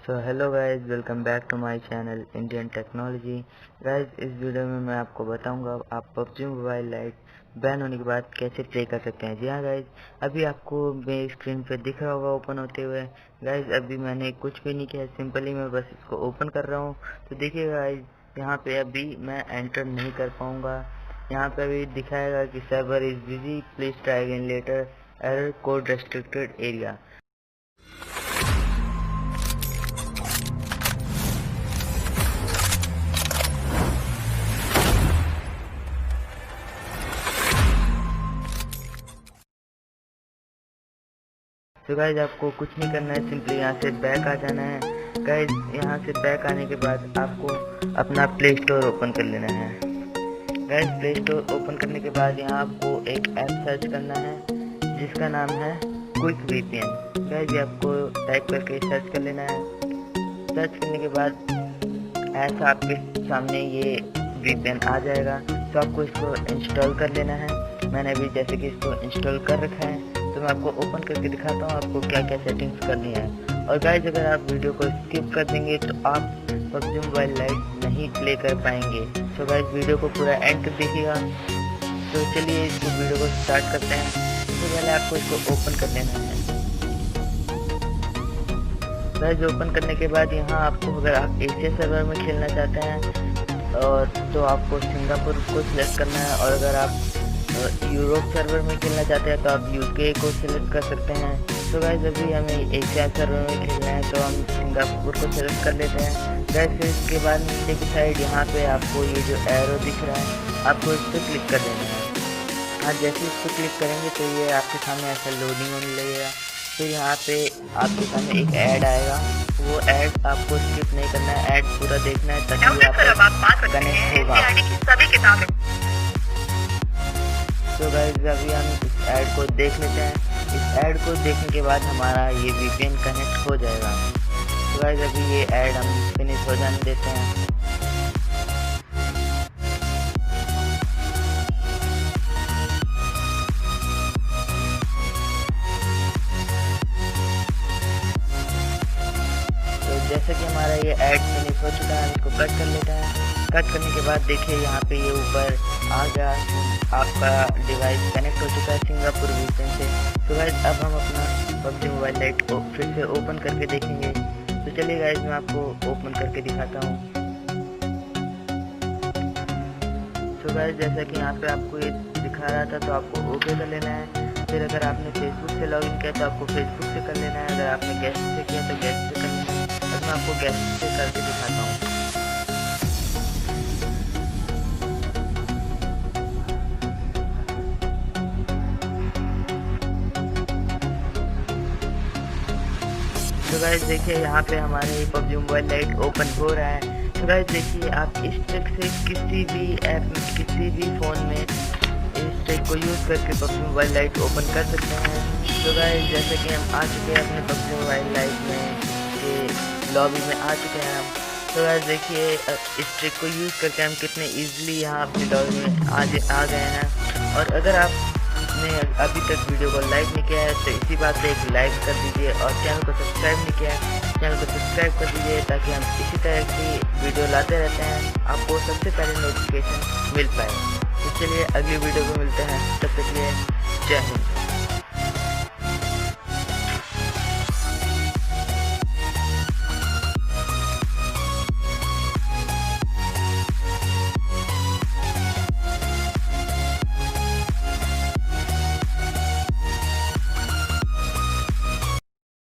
So hello guys, welcome back to my channel Indian technology. Guys, इस video में मैं आपको बताऊंगा आप पबजी मोबाइल लाइट बैन होने के बाद कैसे प्ले कर सकते हैं। जी हाँ गाइज, अभी आपको मेरी स्क्रीन पे दिख रहा होगा ओपन होते हुए। गाइज, अभी मैंने कुछ भी नहीं किया, सिंपली मैं बस इसको ओपन कर रहा हूँ। तो देखिए गाइज, यहाँ पे अभी मैं एंटर नहीं कर पाऊँगा। यहाँ पे अभी दिखाएगा कि server is busy, please try again later, error code restricted area. तो गाइज, आपको कुछ नहीं करना है, सिंपली यहाँ से बैक आ जाना है। गाइज, यहाँ से बैक आने के बाद आपको अपना प्ले स्टोर ओपन कर लेना है। गाइज, प्ले स्टोर ओपन करने के बाद यहाँ आपको एक ऐप सर्च करना है जिसका नाम है क्विक वीपीएन। गाइज, ये आपको टाइप करके सर्च कर लेना है। सर्च करने के बाद ऐसा आपके सामने ये वीपीएन आ जाएगा। तो आपको इसको इंस्टॉल कर लेना है। मैंने अभी जैसे कि इसको इंस्टॉल कर रखा है, तो मैं आपको ओपन करके दिखाता हूँ आपको क्या क्या सेटिंग्स करनी है। और गाइज, अगर आप वीडियो को स्किप कर देंगे तो आप पबजी मोबाइल लाइट नहीं प्ले कर पाएंगे। तो गाइज, वीडियो को पूरा एंड तक देखिएगा। तो चलिए इस वीडियो को स्टार्ट करते हैं। सबसे पहले आपको इसको ओपन कर लेना है। गाइज, ओपन करने के बाद यहाँ आपको, अगर आप एशिया सर्वर में खेलना चाहते हैं और तो आपको सिंगापुर को सिलेक्ट करना है, और अगर आप यूरोप सर्वर में खेलना चाहते हैं तो आप यूके को सिलेक्ट कर सकते हैं। तो गाइज, अभी हमें एशिया सर्वर में खेलना है तो हम सिंगापुर को सिलेक्ट कर लेते हैं। गाइज, फिर इसके बाद नीचे की साइड यहाँ पे आपको ये जो एरो दिख रहा है, आपको इस पर क्लिक कर देना है। हाँ, जैसे इस पर क्लिक करेंगे तो ये आपके सामने ऐसा लोडिंग होने लगेगा। फिर यहाँ पे आपके सामने एक ऐड आएगा, वो ऐड आपको स्किप नहीं करना है, ऐड पूरा देखना है ताकि आप कनेक्ट होगा। तो गाइस, अभी हम इस ऐड को देख लेते हैं। इस ऐड को देखने के बाद हमारा ये वीपीएन कनेक्ट हो जाएगा। तो गाइस, अभी ये ऐड हम फिनिश हो जाने देते हैं। तो जैसे कि हमारा ये ऐड फिनिश हो चुका है, हम इसको कट कर लेते हैं। कट करने के बाद देखिए यहाँ पे ये ऊपर आ गया, आपका डिवाइस कनेक्ट हो चुका है सिंगापुर वीपीएन से। तो गाइस, अब हम अपना पबजी मोबाइल लाइट को फिर से ओपन करके देखेंगे। तो चलिए गाइस, मैं आपको ओपन करके दिखाता हूँ। तो गाइस, जैसा कि यहाँ पे आपको ये दिखा रहा था, तो आपको ओके कर लेना है। फिर अगर आपने फेसबुक से लॉगिन किया तो आपको फेसबुक से कर लेना है। अगर आपने गेस्ट से किया तो गेस्ट से कर लेना है। अब मैं आपको गेस्ट से करके दिखाता हूँ। तो गाइस, देखिए यहाँ पे हमारे पबजी मोबाइल लाइट ओपन हो रहा है। तो गाइस, देखिए आप इस ट्रिक से किसी भी ऐप में, किसी भी फ़ोन में इस ट्रिक को यूज़ करके पबजी मोबाइल लाइट ओपन कर सकते हैं। तो गाइस, जैसे कि हम आ चुके हैं अपने पबजी मोबाइल लाइट में, ये लॉबी में आ चुके हैं हम। तो गाइस, देखिए इस ट्रिक को यूज़ करके हम कितने ईजिली यहाँ अपनी लॉबी में आ गए हैं। और अगर आप अभी तक वीडियो को लाइक नहीं किया है तो इसी बात पे एक लाइक कर दीजिए, और चैनल को सब्सक्राइब नहीं किया है चैनल को सब्सक्राइब कर दीजिए, ताकि हम इसी तरह की वीडियो लाते रहते हैं, आपको सबसे पहले नोटिफिकेशन मिल पाए। तो चलिए अगली वीडियो को मिलते हैं, तब तक के लिए जय हिंद।